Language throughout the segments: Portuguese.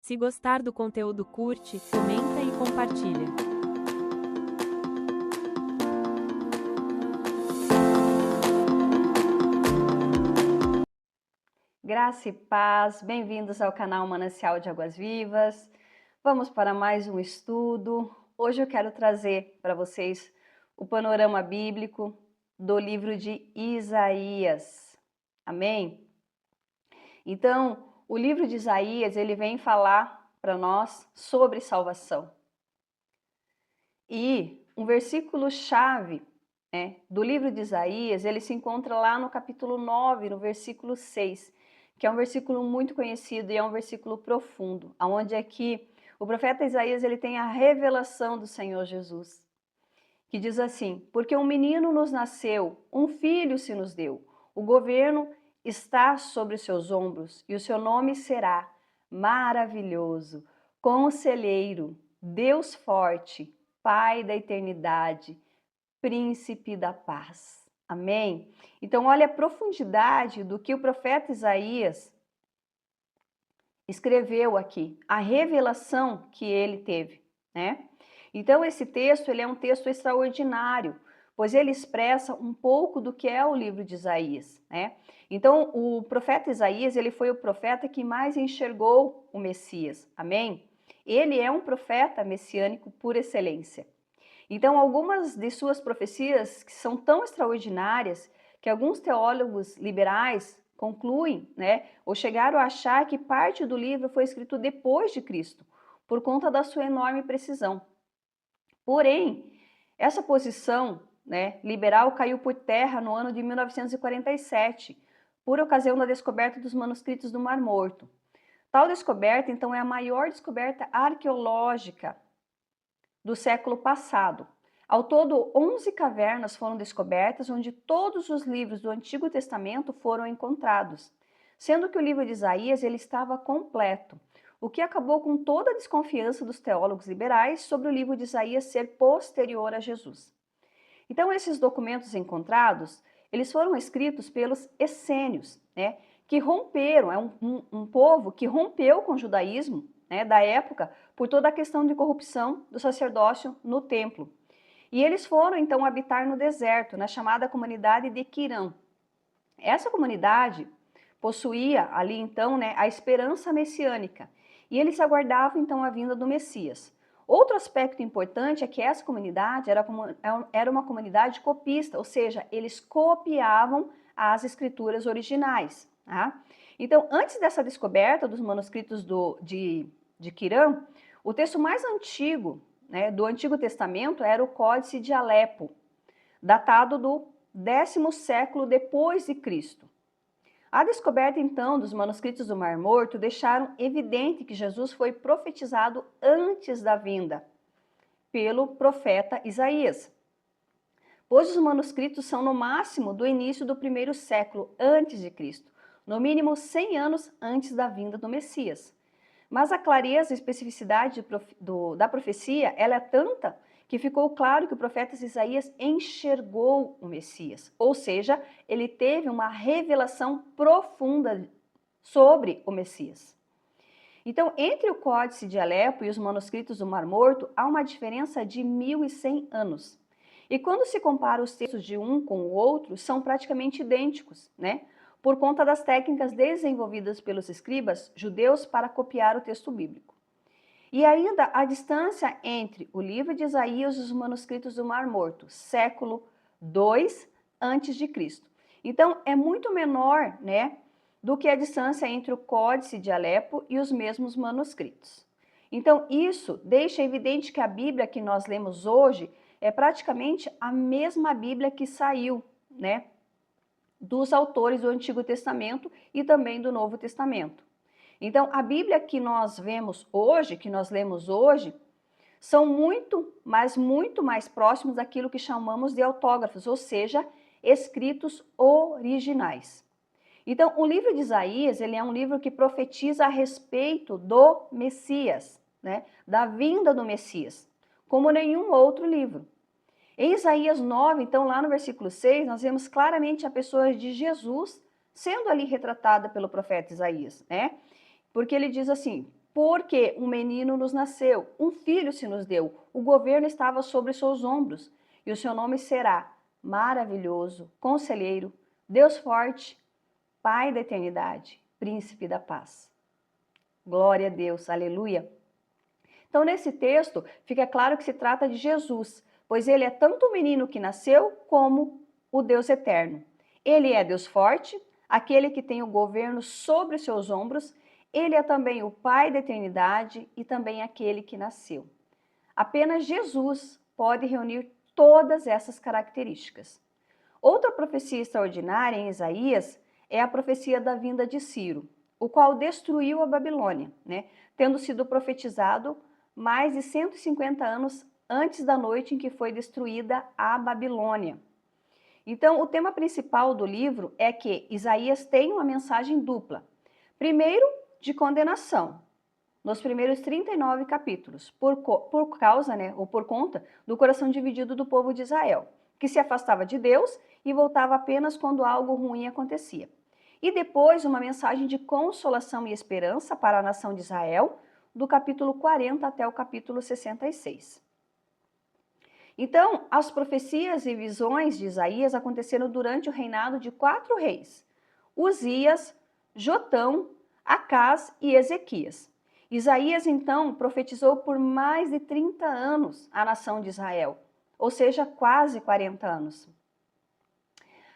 Se gostar do conteúdo, curte, comenta e compartilha. Graça e paz, bem-vindos ao canal Manancial de Águas Vivas. Vamos para mais um estudo. Hoje eu quero trazer para vocês o panorama bíblico do livro de Isaías. Amém? Então, o livro de Isaías, ele vem falar para nós sobre salvação. E um versículo-chave, do livro de Isaías, ele se encontra lá no capítulo 9, no versículo 6, que é um versículo muito conhecido e é um versículo profundo, onde aqui o profeta Isaías ele tem a revelação do Senhor Jesus, que diz assim: porque um menino nos nasceu, um filho se nos deu, o governo está sobre os seus ombros e o seu nome será Maravilhoso, Conselheiro, Deus Forte, Pai da Eternidade, Príncipe da Paz. Amém? Então, olha a profundidade do que o profeta Isaías escreveu aqui, a revelação que ele teve, né? Então, esse texto, ele é um texto extraordinário, pois ele expressa um pouco do que é o livro de Isaías, né? Então, o profeta Isaías, ele foi o profeta que mais enxergou o Messias, amém? Ele é um profeta messiânico por excelência. Então, algumas de suas profecias que são tão extraordinárias que alguns teólogos liberais concluem, ou chegaram a achar que parte do livro foi escrito depois de Cristo, por conta da sua enorme precisão. Porém, essa posição, liberal caiu por terra no ano de 1947, por ocasião da descoberta dos manuscritos do Mar Morto. Tal descoberta, então, é a maior descoberta arqueológica do século passado. Ao todo, 11 cavernas foram descobertas, onde todos os livros do Antigo Testamento foram encontrados, sendo que o livro de Isaías ele estava completo, o que acabou com toda a desconfiança dos teólogos liberais sobre o livro de Isaías ser posterior a Jesus. Então, esses documentos encontrados, eles foram escritos pelos essênios, que romperam, é um povo que rompeu com o judaísmo, da época, por toda a questão de corrupção do sacerdócio no templo. E eles foram, então, habitar no deserto, na chamada comunidade de Quirã. Essa comunidade possuía ali, então, a esperança messiânica, e eles aguardavam, então, a vinda do Messias. Outro aspecto importante é que essa comunidade era uma comunidade copista, ou seja, eles copiavam as escrituras originais. Tá? Então, antes dessa descoberta dos manuscritos de Quirã, o texto mais antigo do Antigo Testamento era o Códice de Alepo, datado do 10º século depois de Cristo. A descoberta, então, dos manuscritos do Mar Morto deixaram evidente que Jesus foi profetizado antes da vinda pelo profeta Isaías, pois os manuscritos são no máximo do início do 1º século antes de Cristo, no mínimo 100 anos antes da vinda do Messias. Mas a clareza e especificidade da profecia ela é tanta que ficou claro que o profeta Isaías enxergou o Messias, ou seja, ele teve uma revelação profunda sobre o Messias. Então, entre o Códice de Alepo e os manuscritos do Mar Morto, há uma diferença de 1.100 anos. E quando se compara os textos de um com o outro, são praticamente idênticos, por conta das técnicas desenvolvidas pelos escribas judeus para copiar o texto bíblico. E ainda a distância entre o livro de Isaías e os manuscritos do Mar Morto, século II a.C. Então, é muito menor, do que a distância entre o Códice de Alepo e os mesmos manuscritos. Então, isso deixa evidente que a Bíblia que nós lemos hoje é praticamente a mesma Bíblia que saiu, dos autores do Antigo Testamento e também do Novo Testamento. Então, a Bíblia que nós vemos hoje, que nós lemos hoje, são muito mais próximos daquilo que chamamos de autógrafos, ou seja, escritos originais. Então, o livro de Isaías, ele é um livro que profetiza a respeito do Messias, da vinda do Messias, como nenhum outro livro. Em Isaías 9, então, lá no versículo 6, nós vemos claramente a pessoa de Jesus sendo ali retratada pelo profeta Isaías, porque ele diz assim: porque um menino nos nasceu, um filho se nos deu, o governo estava sobre seus ombros, e o seu nome será Maravilhoso, Conselheiro, Deus Forte, Pai da Eternidade, Príncipe da Paz. Glória a Deus, aleluia. Então, nesse texto, fica claro que se trata de Jesus, pois ele é tanto o menino que nasceu, como o Deus eterno. Ele é Deus forte, aquele que tem o governo sobre seus ombros, ele é também o Pai da eternidade e também aquele que nasceu. Apenas Jesus pode reunir todas essas características. Outra profecia extraordinária em Isaías é a profecia da vinda de Ciro, o qual destruiu a Babilônia, tendo sido profetizado mais de 150 anos antes da noite em que foi destruída a Babilônia. Então, o tema principal do livro é que Isaías tem uma mensagem dupla. Primeiro, de condenação, nos primeiros 39 capítulos, por causa, ou por conta do coração dividido do povo de Israel, que se afastava de Deus e voltava apenas quando algo ruim acontecia. E depois, uma mensagem de consolação e esperança para a nação de Israel, do capítulo 40 até o capítulo 66. Então, as profecias e visões de Isaías aconteceram durante o reinado de 4 reis: Uzias, Jotão, Acás e Ezequias. Isaías, então, profetizou por mais de 30 anos a nação de Israel, ou seja, quase 40 anos.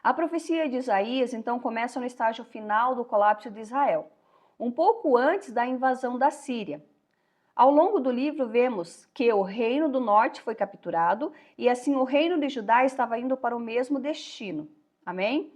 A profecia de Isaías, então, começa no estágio final do colapso de Israel, um pouco antes da invasão da Síria. Ao longo do livro, vemos que o reino do norte foi capturado e, assim, o reino de Judá estava indo para o mesmo destino. Amém?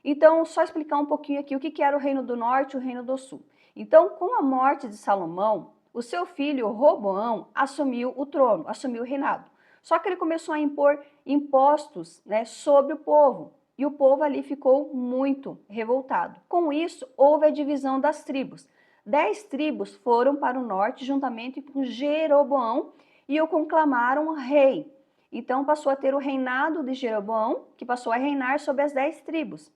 Então, só explicar um pouquinho aqui o que era o reino do norte e o reino do sul. Então, com a morte de Salomão, o seu filho Roboão assumiu o trono, assumiu o reinado. Só que ele começou a impor impostos, sobre o povo, e o povo ali ficou muito revoltado. Com isso, houve a divisão das tribos. 10 tribos foram para o norte juntamente com Jeroboão e o conclamaram rei. Então, passou a ter o reinado de Jeroboão, que passou a reinar sobre as 10 tribos.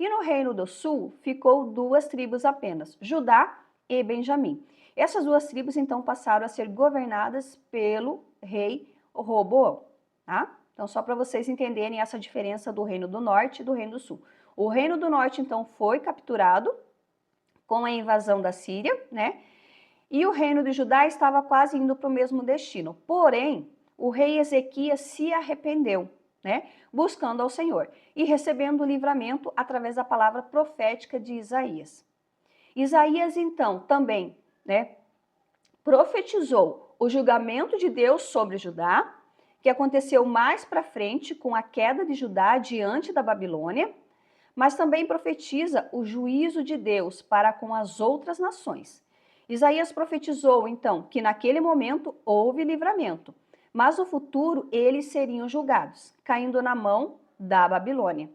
E no reino do sul ficou 2 tribos apenas, Judá e Benjamim. Essas 2 tribos então passaram a ser governadas pelo rei Roboão, tá? Então só para vocês entenderem essa diferença do reino do norte e do reino do sul. O reino do norte então foi capturado com a invasão da Síria, E o reino de Judá estava quase indo para o mesmo destino. Porém, o rei Ezequias se arrependeu, buscando ao Senhor e recebendo o livramento através da palavra profética de Isaías. Isaías, então, também, profetizou o julgamento de Deus sobre Judá, que aconteceu mais para frente com a queda de Judá diante da Babilônia, mas também profetiza o juízo de Deus para com as outras nações. Isaías profetizou, então, que naquele momento houve livramento, mas no futuro eles seriam julgados, caindo na mão da Babilônia.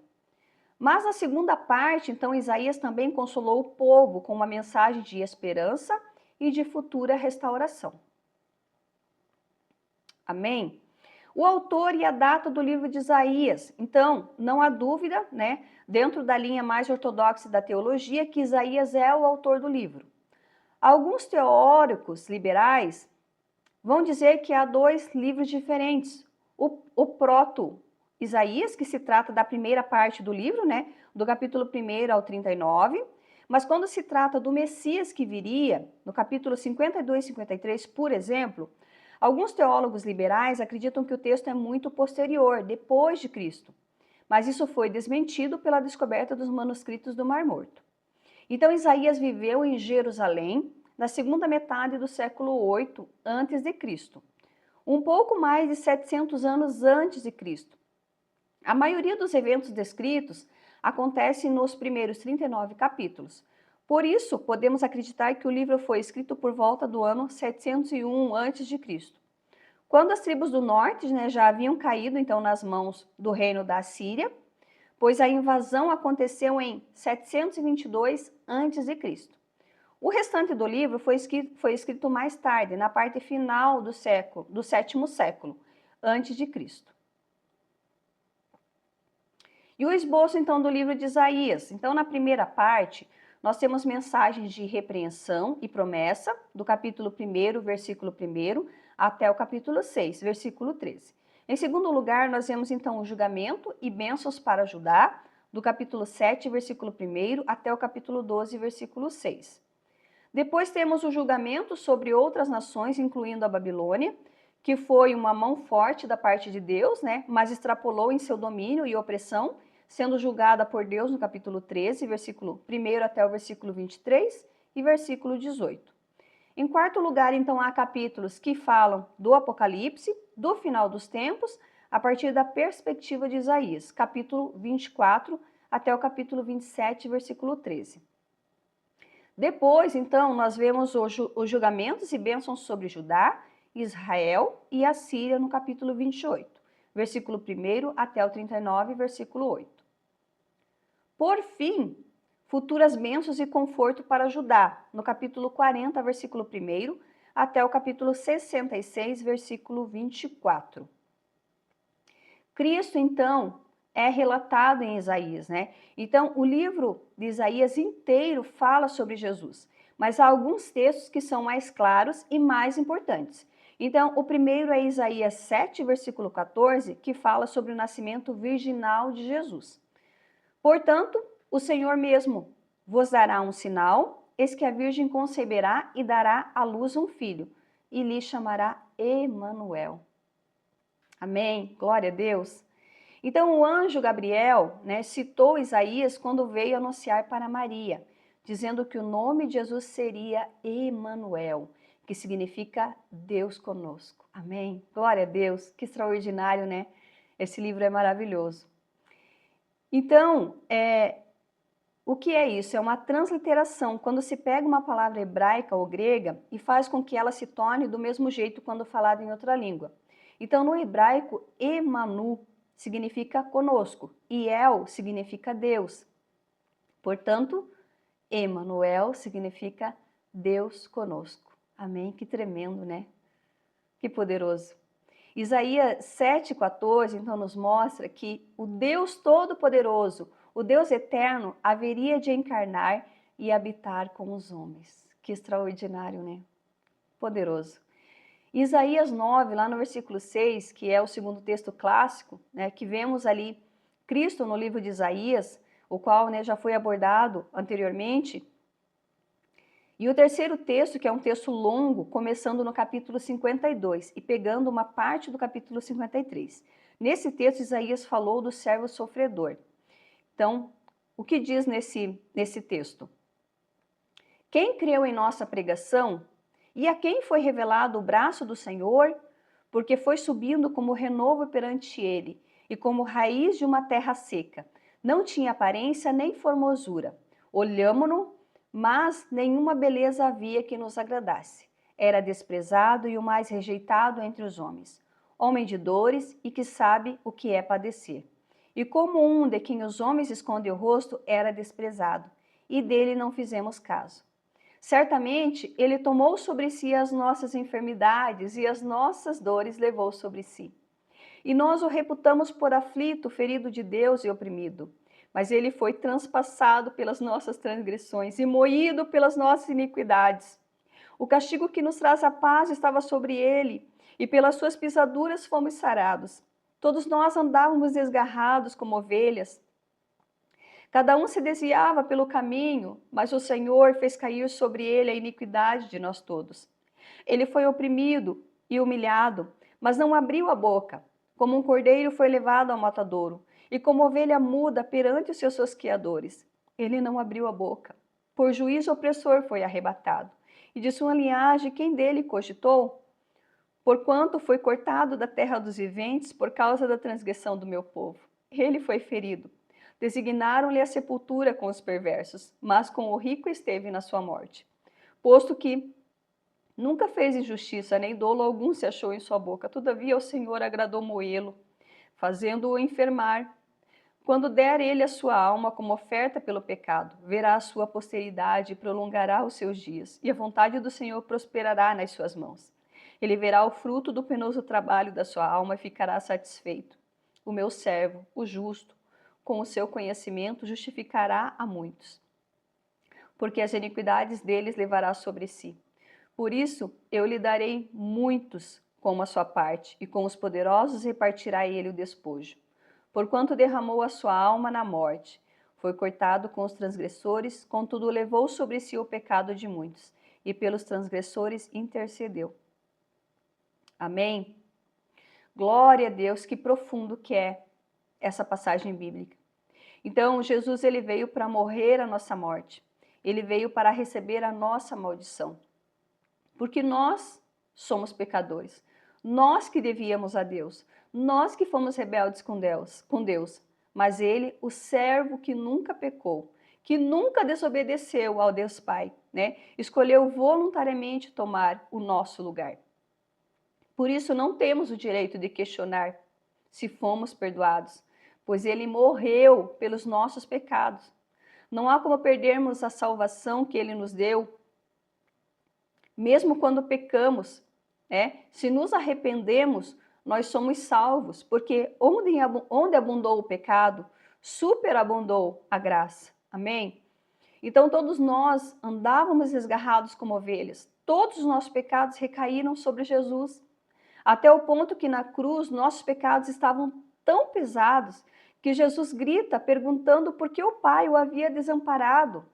Mas na segunda parte, então, Isaías também consolou o povo com uma mensagem de esperança e de futura restauração. Amém? O autor e a data do livro de Isaías. Então, não há dúvida, dentro da linha mais ortodoxa da teologia, que Isaías é o autor do livro. Alguns teóricos liberais vão dizer que há 2 livros diferentes. O proto-Isaías, que se trata da primeira parte do livro, do capítulo 1 ao 39, mas quando se trata do Messias que viria, no capítulo 52 e 53, por exemplo, alguns teólogos liberais acreditam que o texto é muito posterior, depois de Cristo, mas isso foi desmentido pela descoberta dos manuscritos do Mar Morto. Então, Isaías viveu em Jerusalém na segunda metade do século 8 a.C., um pouco mais de 700 anos antes de Cristo. A maioria dos eventos descritos acontece nos primeiros 39 capítulos. Por isso, podemos acreditar que o livro foi escrito por volta do ano 701 a.C., quando as tribos do norte já haviam caído então nas mãos do reino da Síria, pois a invasão aconteceu em 722 a.C. O restante do livro foi escrito mais tarde, na parte final do 7º século antes de Cristo. E o esboço então do livro de Isaías. Então, na primeira parte, nós temos mensagens de repreensão e promessa, do capítulo 1, versículo 1, até o capítulo 6, versículo 13. Em segundo lugar, nós vemos então o julgamento e bênçãos para Judá, do capítulo 7, versículo 1, até o capítulo 12, versículo 6. Depois temos o julgamento sobre outras nações, incluindo a Babilônia, que foi uma mão forte da parte de Deus, mas extrapolou em seu domínio e opressão, sendo julgada por Deus no capítulo 13, versículo 1 até o versículo 23 e versículo 18. Em quarto lugar, então, há capítulos que falam do Apocalipse, do final dos tempos, a partir da perspectiva de Isaías, capítulo 24 até o capítulo 27, versículo 13. Depois, então, nós vemos os julgamentos e bênçãos sobre Judá, Israel e a Síria no capítulo 28, versículo 1 até o 39, versículo 8. Por fim, futuras bênçãos e conforto para Judá, no capítulo 40, versículo 1 até o capítulo 66, versículo 24. Cristo, então, é relatado em Isaías, Então, o livro de Isaías inteiro fala sobre Jesus, mas há alguns textos que são mais claros e mais importantes. Então, o primeiro é Isaías 7, versículo 14, que fala sobre o nascimento virginal de Jesus. Portanto, o Senhor mesmo vos dará um sinal, eis que a virgem conceberá e dará à luz um filho, e lhe chamará Emanuel. Amém? Glória a Deus. Então, o anjo Gabriel, citou Isaías quando veio anunciar para Maria, dizendo que o nome de Jesus seria Emanuel, que significa Deus conosco. Amém? Glória a Deus. Que extraordinário, Esse livro é maravilhoso. Então, o que é isso? É uma transliteração, quando se pega uma palavra hebraica ou grega e faz com que ela se torne do mesmo jeito quando falada em outra língua. Então, no hebraico, Emanu significa conosco e El significa Deus. Portanto, Emanuel significa Deus conosco. Amém? Que tremendo, Que poderoso. Isaías 7,14, então, nos mostra que o Deus Todo-Poderoso, o Deus Eterno, haveria de encarnar e habitar com os homens. Que extraordinário, Poderoso. Isaías 9, lá no versículo 6, que é o segundo texto clássico, que vemos ali Cristo no livro de Isaías, o qual já foi abordado anteriormente. E o terceiro texto, que é um texto longo, começando no capítulo 52 e pegando uma parte do capítulo 53. Nesse texto, Isaías falou do servo sofredor. Então, o que diz nesse texto? Quem creu em nossa pregação e a quem foi revelado o braço do Senhor? Porque foi subindo como renovo perante ele e como raiz de uma terra seca. Não tinha aparência nem formosura. Olhamo-no, mas nenhuma beleza havia que nos agradasse. Era desprezado e o mais rejeitado entre os homens. Homem de dores e que sabe o que é padecer. E como um de quem os homens escondem o rosto, era desprezado, e dele não fizemos caso. Certamente, ele tomou sobre si as nossas enfermidades e as nossas dores levou sobre si. E nós o reputamos por aflito, ferido de Deus e oprimido. Mas ele foi transpassado pelas nossas transgressões e moído pelas nossas iniquidades. O castigo que nos traz a paz estava sobre ele, e pelas suas pisaduras fomos sarados. Todos nós andávamos desgarrados como ovelhas. Cada um se desviava pelo caminho, mas o Senhor fez cair sobre ele a iniquidade de nós todos. Ele foi oprimido e humilhado, mas não abriu a boca. Como um cordeiro foi levado ao matadouro, e como ovelha muda perante os seus tosqueadores. Ele não abriu a boca. Por juízo opressor foi arrebatado. E de sua linhagem, quem dele cogitou? Porquanto foi cortado da terra dos viventes por causa da transgressão do meu povo. Ele foi ferido. Designaram-lhe a sepultura com os perversos, mas com o rico esteve na sua morte. Posto que nunca fez injustiça, nem dolo algum se achou em sua boca. Todavia o Senhor agradou moê-lo, fazendo-o enfermar. Quando der ele a sua alma como oferta pelo pecado, verá a sua posteridade e prolongará os seus dias, e a vontade do Senhor prosperará nas suas mãos. Ele verá o fruto do penoso trabalho da sua alma e ficará satisfeito. O meu servo, o justo, com o seu conhecimento, justificará a muitos, porque as iniquidades deles levará sobre si. Por isso, eu lhe darei muitos como a sua parte, e com os poderosos repartirá ele o despojo. Porquanto derramou a sua alma na morte, foi cortado com os transgressores, contudo levou sobre si o pecado de muitos, e pelos transgressores intercedeu. Amém? Glória a Deus, que profundo que é essa passagem bíblica. Então, Jesus ele veio para morrer a nossa morte. Ele veio para receber a nossa maldição. Porque nós somos pecadores. Nós que devíamos a Deus. Nós que fomos rebeldes com Deus. Mas ele, o servo que nunca pecou, que nunca desobedeceu ao Deus Pai, né? Escolheu voluntariamente tomar o nosso lugar. Por isso não temos o direito de questionar se fomos perdoados, pois ele morreu pelos nossos pecados. Não há como perdermos a salvação que ele nos deu, mesmo quando pecamos, né? Se nos arrependemos, nós somos salvos, porque onde abundou o pecado, superabundou a graça. Amém? Então todos nós andávamos esgarrados como ovelhas. Todos os nossos pecados recaíram sobre Jesus, até o ponto que na cruz nossos pecados estavam tão pesados que Jesus grita perguntando por que o Pai o havia desamparado.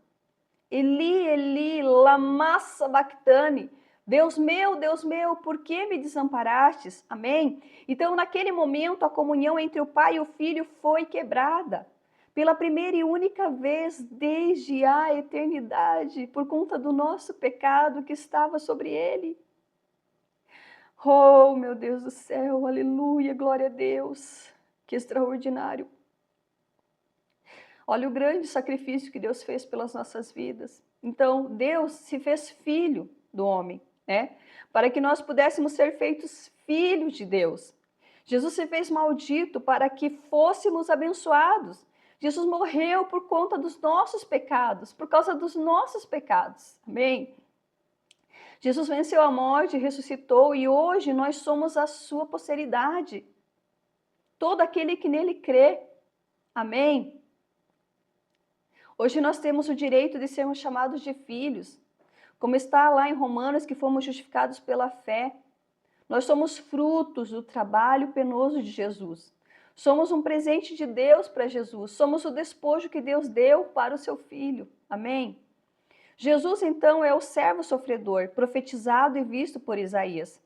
Eli, Eli, lama sabachthani. Deus meu, por que me desamparastes? Amém? Então, naquele momento, a comunhão entre o Pai e o Filho foi quebrada. Pela primeira e única vez desde a eternidade, por conta do nosso pecado que estava sobre ele. Oh, meu Deus do céu, aleluia, glória a Deus, que extraordinário. Olha o grande sacrifício que Deus fez pelas nossas vidas. Então, Deus se fez filho do homem, né? Para que nós pudéssemos ser feitos filhos de Deus. Jesus se fez maldito para que fôssemos abençoados. Jesus morreu por conta dos nossos pecados, por causa dos nossos pecados. Amém? Jesus venceu a morte, ressuscitou e hoje nós somos a sua posteridade. Todo aquele que nele crê. Amém? Hoje nós temos o direito de sermos chamados de filhos. Como está lá em Romanos, que fomos justificados pela fé. Nós somos frutos do trabalho penoso de Jesus. Somos um presente de Deus para Jesus. Somos o despojo que Deus deu para o seu Filho. Amém? Jesus, então, é o servo sofredor, profetizado e visto por Isaías.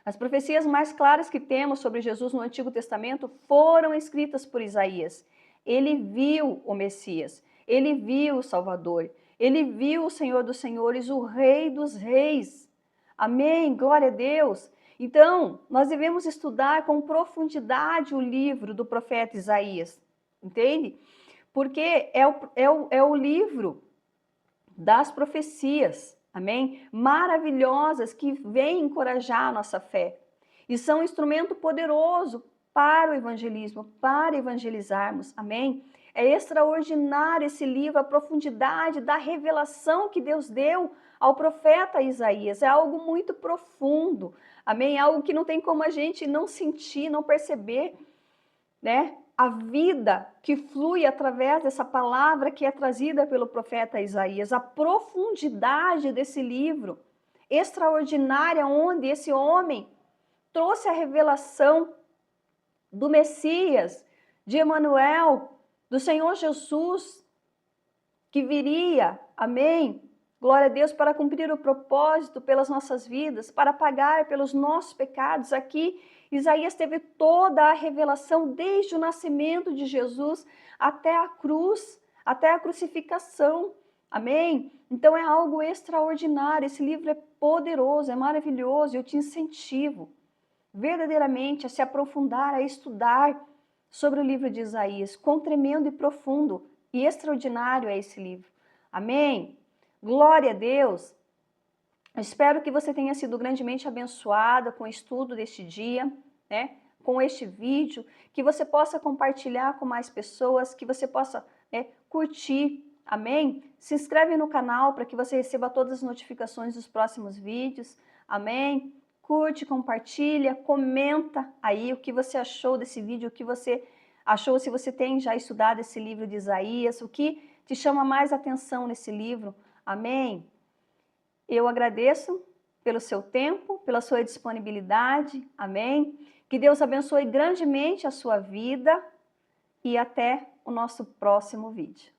As profecias mais claras que temos sobre Jesus no Antigo Testamento foram escritas por Isaías. Ele viu o Messias, ele viu o Salvador, ele viu o Senhor dos Senhores, o Rei dos Reis. Amém? Glória a Deus! Então, nós devemos estudar com profundidade o livro do profeta Isaías, entende? Porque é o livro das profecias, amém? Maravilhosas que vêm encorajar a nossa fé. E são um instrumento poderoso para o evangelismo, para evangelizarmos, amém? É extraordinário esse livro, a profundidade da revelação que Deus deu ao profeta Isaías. É algo muito profundo, amém? É algo que não tem como a gente não sentir, não perceber, né? A vida que flui através dessa palavra que é trazida pelo profeta Isaías, a profundidade desse livro, extraordinária, onde esse homem trouxe a revelação do Messias, de Emanuel, do Senhor Jesus, que viria, amém? Glória a Deus, para cumprir o propósito pelas nossas vidas, para pagar pelos nossos pecados. Aqui, Isaías teve toda a revelação desde o nascimento de Jesus até a cruz, até a crucificação. Amém? Então é algo extraordinário. Esse livro é poderoso, é maravilhoso. Eu te incentivo verdadeiramente a se aprofundar, a estudar sobre o livro de Isaías. Quão tremendo e profundo e extraordinário é esse livro. Amém? Glória a Deus! Eu espero que você tenha sido grandemente abençoada com o estudo deste dia, né? Com este vídeo, que você possa compartilhar com mais pessoas, que você possa, né, curtir, amém? Se inscreve no canal para que você receba todas as notificações dos próximos vídeos, amém? Curte, compartilha, comenta aí o que você achou desse vídeo, o que você achou, se você tem já estudado esse livro de Isaías, o que te chama mais atenção nesse livro? Amém? Eu agradeço pelo seu tempo, pela sua disponibilidade. Amém? Que Deus abençoe grandemente a sua vida e até o nosso próximo vídeo.